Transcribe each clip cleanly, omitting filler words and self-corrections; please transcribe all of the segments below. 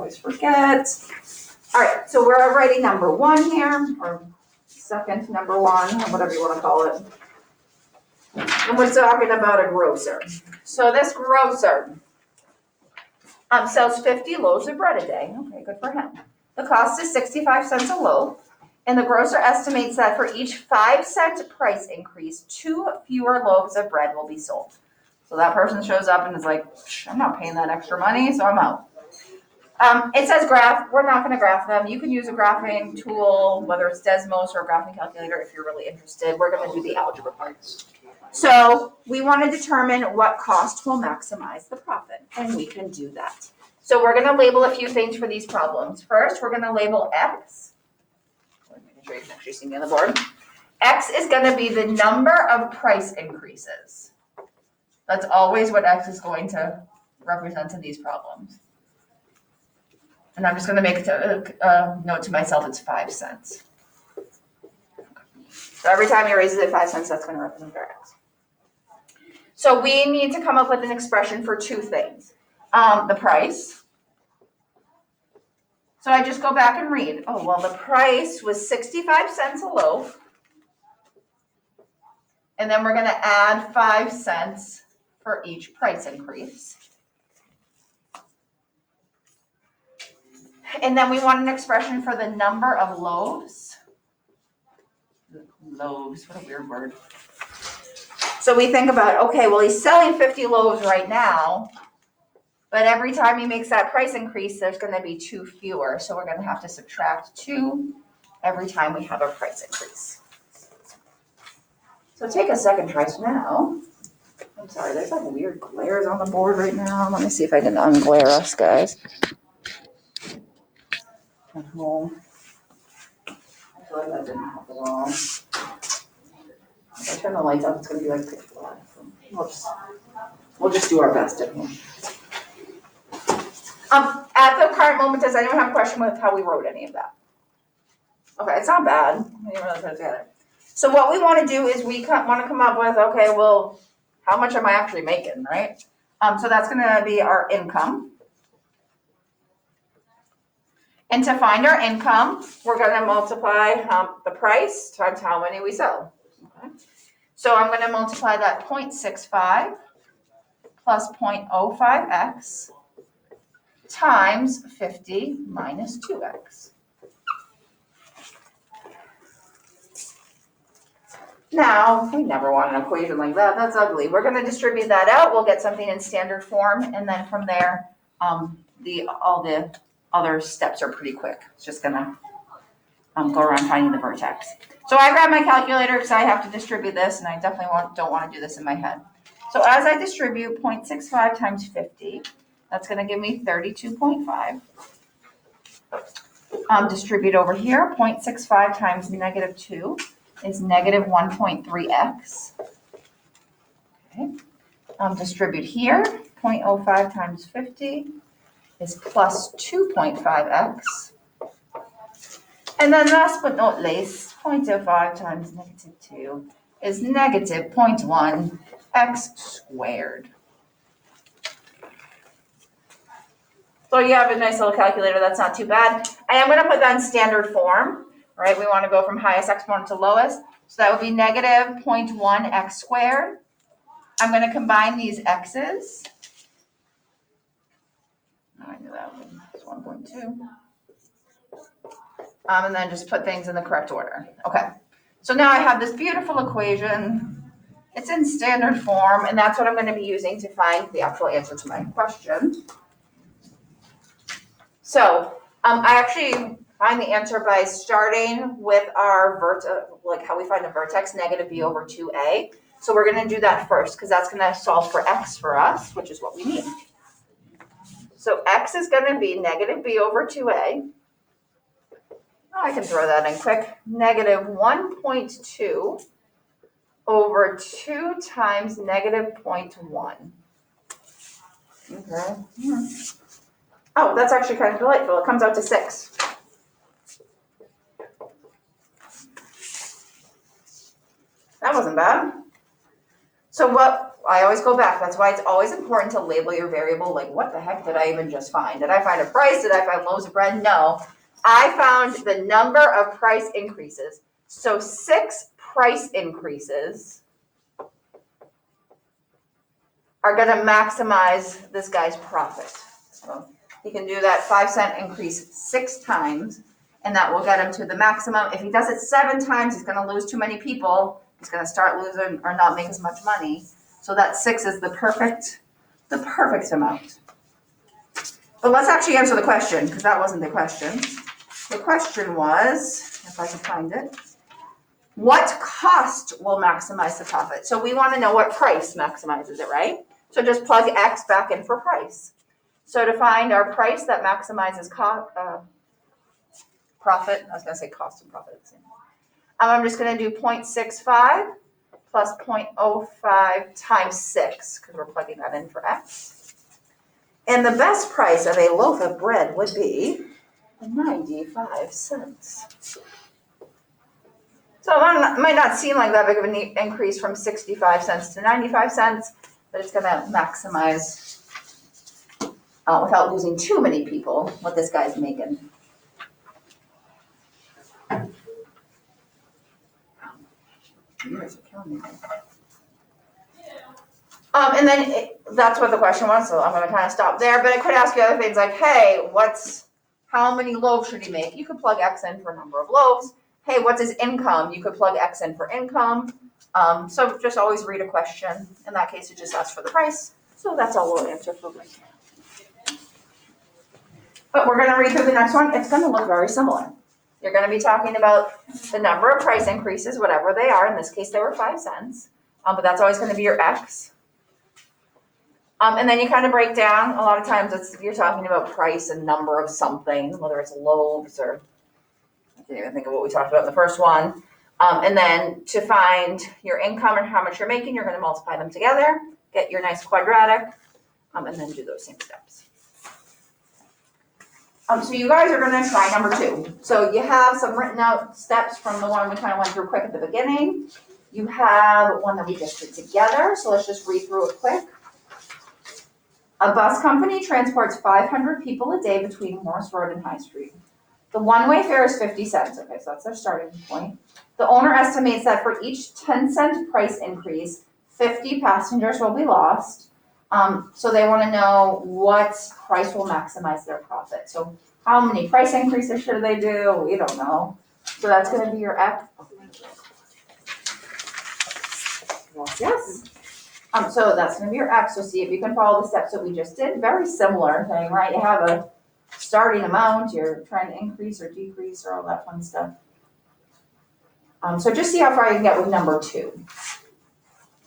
always forget. All right, so we're already number one here, or second number one, or whatever you want to call it. And we're talking about a grocer. So this grocer sells 50 loaves of bread a day. Okay, good for him. The cost is 65 cents a loaf, and the grocer estimates that for each 5-cent price increase, 2 fewer loaves of bread will be sold. So that person shows up and is like, I'm not paying that extra money, so I'm out. It says graph. We're not going to graph them. You can use a graphing tool, whether it's Desmos or a graphing calculator if you're really interested. We're going to do the algebra parts. So we want to determine what cost will maximize the profit, and we can do that. So we're going to label a few things for these problems. First, we're going to label X. Making sure you can actually see me on the board. X is going to be the number of price increases. That's always what X is going to represent in these problems. And I'm just going to make a note to myself, it's 5 cents. So every time he raises it 5 cents, that's going to represent our X. So we need to come up with an expression for 2 things. The price. So I just go back and read. Oh, well, the price was 65 cents a loaf. And then we're going to add 5 cents for each price increase. And then we want an expression for the number of loaves. Loaves, what a weird word. So we think about, okay, well, he's selling 50 loaves right now, but every time he makes that price increase, there's going to be 2 fewer. So we're going to have to subtract 2 every time we have a price increase. So take a second, try now. I'm sorry, there's like weird glares on the board right now. Let me see if I can unglare us, guys. At home. I feel like that didn't help at all. If I turn the lights off, it's going to be like pitch black. We'll just do our best at home. At the current moment, does anyone have a question with how we wrote any of that? Okay, it's not bad. We didn't really put it together. So what we want to do is we want to come up with, okay, well, how much am I actually making, right? So that's going to be our income. And to find our income, we're going to multiply the price times how many we sell. Okay. So I'm going to multiply that 0.65 plus 0.05x times 50 minus 2x. Now, we never want an equation like that. That's ugly. We're going to distribute that out. We'll get something in standard form, and then from there, all the other steps are pretty quick. It's just going to go around finding the vertex. So I grab my calculator because I have to distribute this, and I definitely don't want to do this in my head. So as I distribute 0.65 times 50, that's going to give me 32.5. Distribute over here, 0.65 times negative 2 is negative 1.3x. Okay. Distribute here, 0.05 times 50 is plus 2.5x. And then last but not least, 0.05 times negative 2 is negative 0.1x squared. So you have a nice little calculator. That's not too bad. I am going to put that in standard form, right? We want to go from highest exponent to lowest. So that would be negative 0.1x squared. I'm going to combine these x's. Oh, I knew that one. It's 1.2. And then just put things in the correct order. Okay. So now I have this beautiful equation. It's in standard form, and that's what I'm going to be using to find the actual answer to my question. So I actually find the answer by starting with our like how we find the vertex, negative b over 2a. So we're going to do that first because that's going to solve for x for us, which is what we need. So x is going to be negative b over 2a. I can throw that in quick. Negative 1.2 over 2 times negative 0.1. Okay. Oh, that's actually kind of delightful. It comes out to 6. That wasn't bad. So what, I always go back, that's why it's always important to label your variable, like what the heck did I even just find? Did I find a price? Did I find loaves of bread? No. I found the number of price increases. So 6 price increases are gonna maximize this guy's profit. So he can do that 5-cent increase 6 times, and that will get him to the maximum. If he does it 7 times, he's gonna lose too many people. He's gonna start losing or not make as much money. So that 6 is the perfect amount. But let's actually answer the question, because that wasn't the question. The question was, if I can find it, what cost will maximize the profit? So we want to know what price maximizes it, right? So just plug X back in for price. So to find our price that maximizes profit, I was going to say cost and profit. I'm just going to do 0.65 plus 0.05 times 6, because we're plugging that in for X. And the best price of a loaf of bread would be 95 cents. So it might not seem like that big of an increase from 65 cents to 95 cents, but it's going to maximize, without losing too many people, what this guy's making. And then that's what the question was, so I'm going to kind of stop there, but it could ask you other things like, hey, how many loaves should he make? You could plug X in for a number of loaves. Hey, what's his income? You could plug X in for income. So just always read a question. In that case, it just asks for the price. So that's all we'll answer for right now. But we're going to read through the next one. It's going to look very similar. You're going to be talking about the number of price increases, whatever they are. In this case, they were 5 cents. But that's always going to be your X. And then you kind of break down. A lot of times you're talking about price and number of something, whether it's loaves or I can't even think of what we talked about in the first one. And then to find your income and how much you're making, you're going to multiply them together, get your nice quadratic, and then do those same steps. So you guys are going to try number 2. So you have some written out steps from the one we kind of went through quick at the beginning. You have one that we just did together, so let's just read through it quick. A bus company transports 500 people a day between Morris Road and High Street. The one-way fare is 50 cents. Okay, so that's their starting point. The owner estimates that for each 10-cent price increase, 50 passengers will be lost. So they want to know what price will maximize their profit. So how many price increases should they do? We don't know. So that's going to be your F. Yes. So that's going to be your X. So see if you can follow the steps that we just did. Very similar thing, right? You have a starting amount, you're trying to increase or decrease or all that fun stuff. So just see how far you can get with number 2.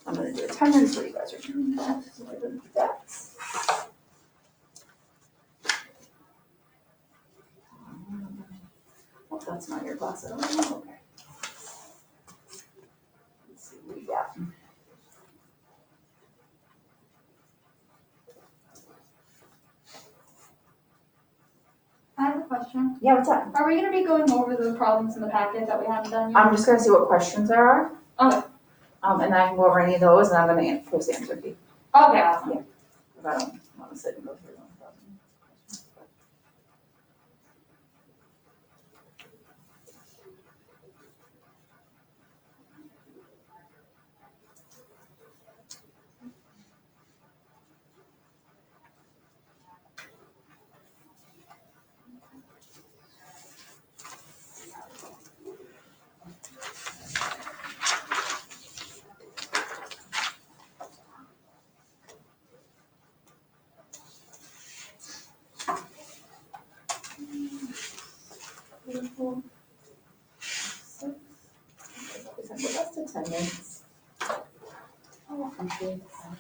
I'm going to do attendance where you guys are doing that. So we're going to do that. Oh, that's not your class at all. Okay. Let's see what we got. I have a question. Yeah, what's up? Are we going to be going over the problems in the packet that we haven't done yet? I'm just going to see what questions there are. Okay. And then I can go over any of those, and I'm going to post answer key. Okay, awesome. Yeah. Because I don't want to sit and go through them. That's attendance. Oh, appreciate that.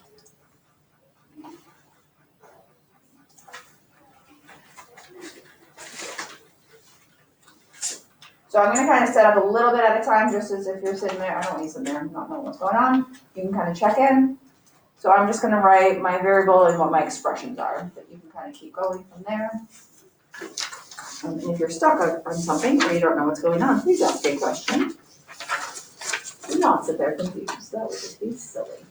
So I'm going to kind of set up a little bit at a time, just as if you're sitting there. I don't want you sitting there and not knowing what's going on. You can kind of check in. So I'm just going to write my variable and what my expressions are, but you can kind of keep going from there. And if you're stuck on something or you don't know what's going on, please ask a question. Do not sit there confused. That would just be silly.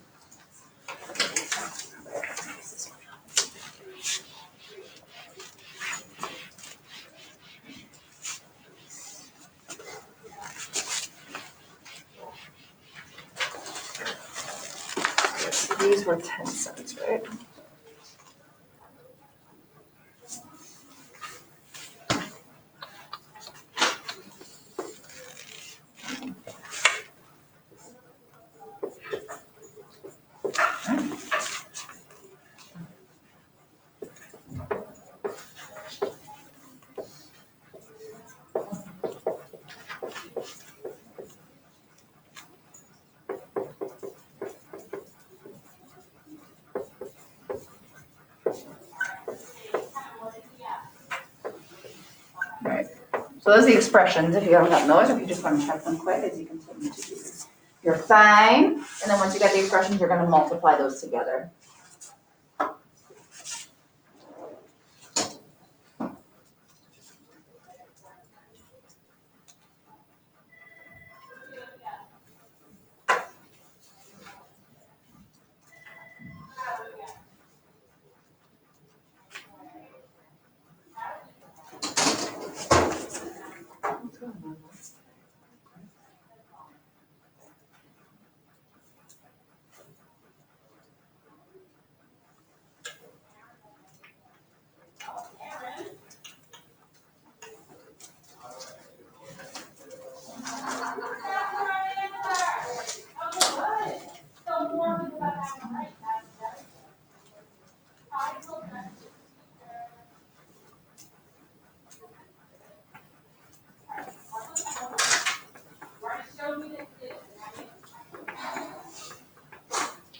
is worth 10 cents, right? Right. So those are the expressions, if you haven't gotten those, or if you just want to check them quick as you continue to do your thing. And then once you get the expressions, you're gonna multiply those together.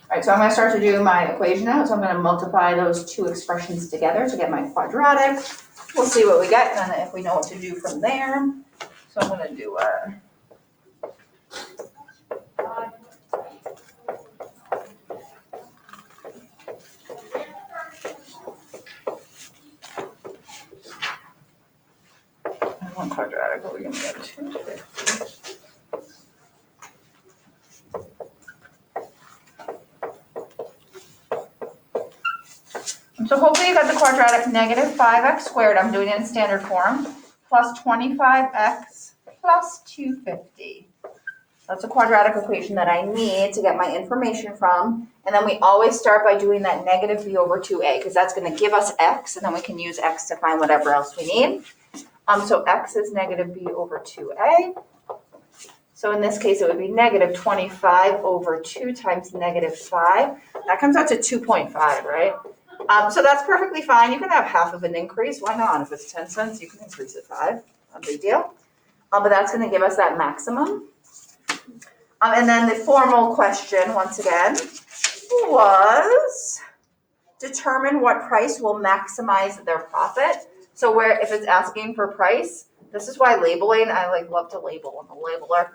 All right, so I'm gonna start to do my equation now. So I'm gonna multiply those two expressions together to get my quadratic. We'll see what we get, and then if we know what to do from there. So I'm gonna do one quadratic, what are we gonna get? 250. So hopefully you got the quadratic negative 5x squared, I'm doing it in standard form, plus 25x plus 250. That's a quadratic equation that I need to get my information from. And then we always start by doing that negative b over 2a, because that's gonna give us x, and then we can use x to find whatever else we need. So x is negative b over 2a. So in this case, it would be negative 25 over 2 times negative 5. That comes out to 2.5, right? So that's perfectly fine. You can have half of an increase. Why not? If it's 10 cents, you can increase it 5. No big deal. But that's going to give us that maximum. And then the formal question, once again, was determine what price will maximize their profit. So where if it's asking for price, this is why labeling, I love to label. I'm a labeler.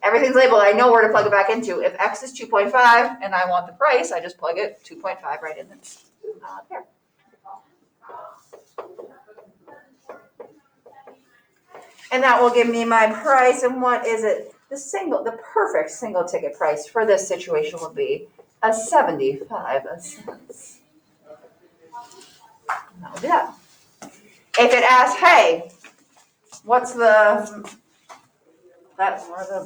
Everything's labeled. I know where to plug it back into. If X is 2.5 and I want the price, I just plug it 2.5 right in there. And that will give me my price. And what is it? The perfect single ticket price for this situation would be a 75 cents. That'll do that. If it asks, hey, what's the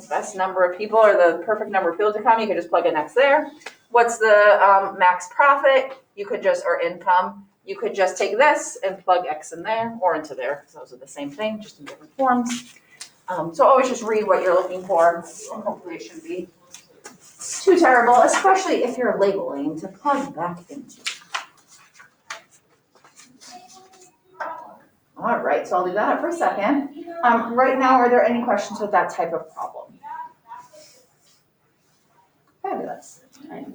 best number of people or the perfect number of people to come, you could just plug an X there. What's the max profit? You could just, or income, you could just take this and plug X in there or into there, because those are the same thing, just in different forms. So always just read what you're looking for, and hopefully it shouldn't be too terrible, especially if you're labeling to plug back into. All right, so I'll leave that up for a second. Right now, are there any questions with that type of problem? Fabulous. All right.